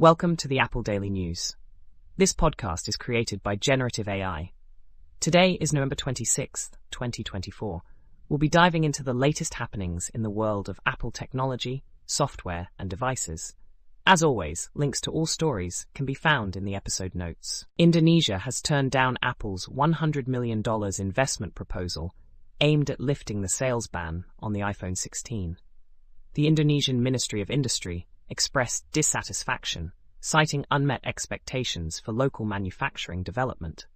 Welcome to the Apple Daily News. This podcast is created by Generative AI. Today is November 26th, 2024. We'll be diving into the latest happenings in the world of Apple technology, software, and devices. As always, links to all stories can be found in the episode notes. Indonesia has turned down Apple's $100 million investment proposal aimed at lifting the sales ban on the iPhone 16. The Indonesian Ministry of Industry expressed dissatisfaction, citing unmet expectations for local manufacturing development.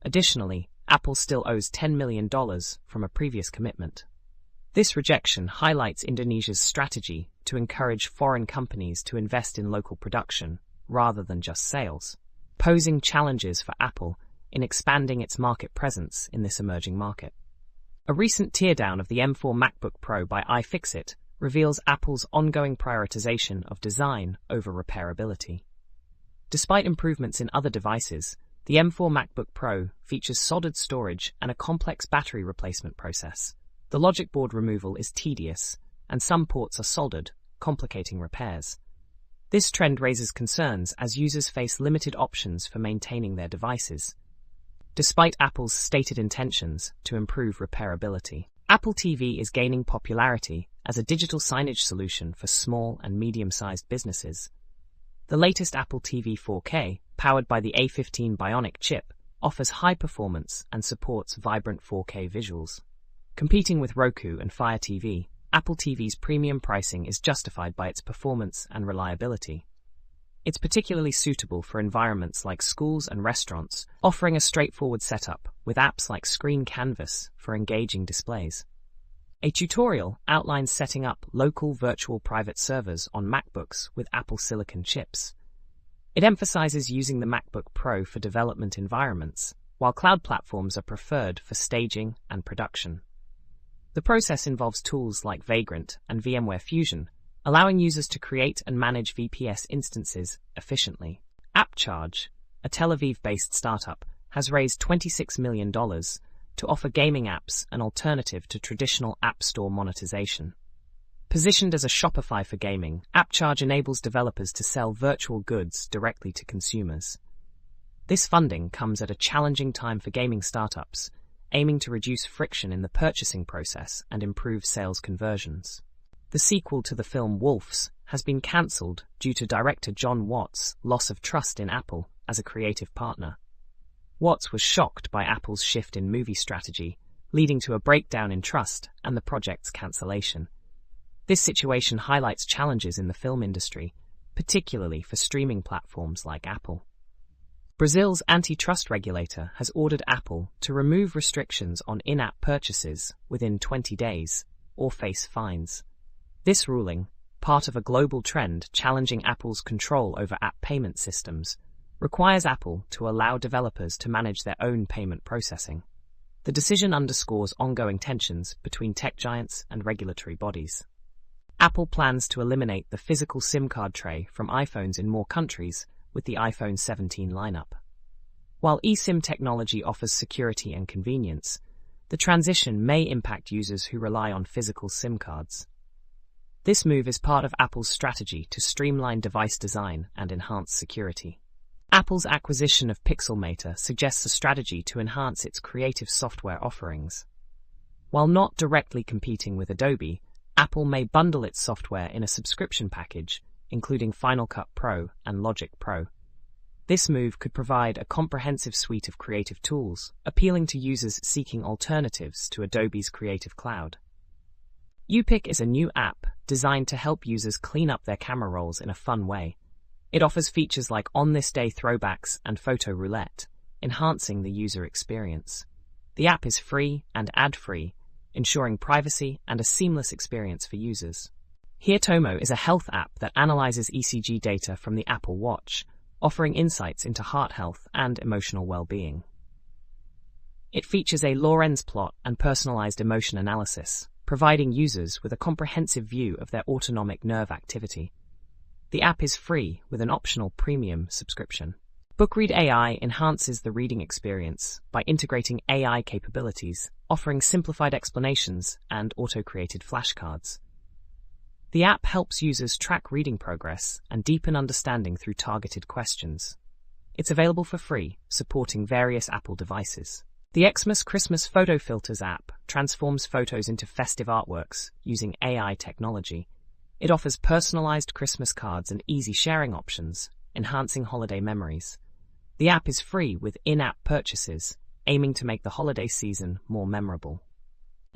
Additionally, Apple still owes $10 million from a previous commitment. This rejection highlights Indonesia's strategy to encourage foreign companies to invest in local production rather than just sales, posing challenges for Apple in expanding its market presence in this emerging market. A recent teardown of the M4 MacBook Pro by iFixit reveals Apple's ongoing prioritization of design over repairability. Despite improvements in other devices, the M4 MacBook Pro features soldered storage and a complex battery replacement process. The logic board removal is tedious, and some ports are soldered, complicating repairs. This trend raises concerns as users face limited options for maintaining their devices, despite Apple's stated intentions to improve repairability. Apple TV is gaining popularity as a digital signage solution for small and medium-sized businesses. The latest Apple TV 4K, powered by the A15 Bionic chip, offers high performance and supports vibrant 4K visuals. Competing with Roku and Fire TV, Apple TV's premium pricing is justified by its performance and reliability. It's particularly suitable for environments like schools and restaurants, offering a straightforward setup with apps like Screen Canvas for engaging displays. A tutorial outlines setting up local virtual private servers on MacBooks with Apple Silicon chips. It emphasizes using the MacBook Pro for development environments, while cloud platforms are preferred for staging and production. The process involves tools like Vagrant and VMware Fusion, allowing users to create and manage VPS instances efficiently. Appcharge, a Tel Aviv-based startup, has raised $26 million to offer gaming apps an alternative to traditional App Store monetization. Positioned as a Shopify for gaming, Appcharge enables developers to sell virtual goods directly to consumers. This funding comes at a challenging time for gaming startups, aiming to reduce friction in the purchasing process and improve sales conversions. The sequel to the film Wolves has been cancelled due to director John Watts' loss of trust in Apple as a creative partner. Watts was shocked by Apple's shift in movie strategy, leading to a breakdown in trust and the project's cancellation. This situation highlights challenges in the film industry, particularly for streaming platforms like Apple. Brazil's antitrust regulator has ordered Apple to remove restrictions on in-app purchases within 20 days or face fines. This ruling, part of a global trend challenging Apple's control over app payment systems, requires Apple to allow developers to manage their own payment processing. The decision underscores ongoing tensions between tech giants and regulatory bodies. Apple plans to eliminate the physical SIM card tray from iPhones in more countries with the iPhone 17 lineup. While eSIM technology offers security and convenience, the transition may impact users who rely on physical SIM cards. This move is part of Apple's strategy to streamline device design and enhance security. Apple's acquisition of Pixelmator suggests a strategy to enhance its creative software offerings. While not directly competing with Adobe, Apple may bundle its software in a subscription package, including Final Cut Pro and Logic Pro. This move could provide a comprehensive suite of creative tools, appealing to users seeking alternatives to Adobe's Creative Cloud. UPic is a new app designed to help users clean up their camera rolls in a fun way. It offers features like on-this-day throwbacks and photo roulette, enhancing the user experience. The app is free and ad-free, ensuring privacy and a seamless experience for users. HearTomo is a health app that analyzes ECG data from the Apple Watch, offering insights into heart health and emotional well-being. It features a Lorenz plot and personalized emotion analysis, providing users with a comprehensive view of their autonomic nerve activity. The app is free with an optional premium subscription. BookRead AI enhances the reading experience by integrating AI capabilities, offering simplified explanations and auto-created flashcards. The app helps users track reading progress and deepen understanding through targeted questions. It's available for free, supporting various Apple devices. The Xmas Christmas Photo Filters app transforms photos into festive artworks using AI technology. It offers personalized Christmas cards and easy sharing options, enhancing holiday memories. The app is free with in-app purchases, aiming to make the holiday season more memorable.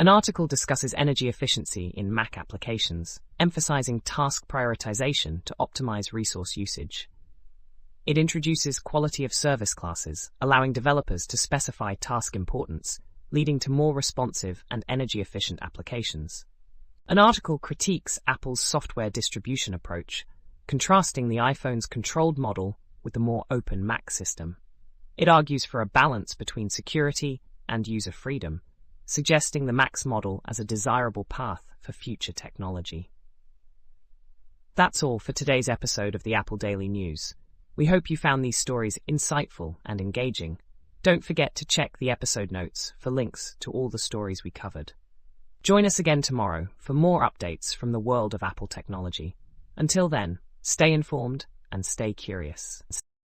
An article discusses energy efficiency in Mac applications, emphasizing task prioritization to optimize resource usage. It introduces quality of service classes, allowing developers to specify task importance, leading to more responsive and energy-efficient applications. An article critiques Apple's software distribution approach, contrasting the iPhone's controlled model with the more open Mac system. It argues for a balance between security and user freedom, suggesting the Mac's model as a desirable path for future technology. That's all for today's episode of the Apple Daily News. We hope you found these stories insightful and engaging. Don't forget to check the episode notes for links to all the stories we covered. Join us again tomorrow for more updates from the world of Apple technology. Until then, stay informed and stay curious.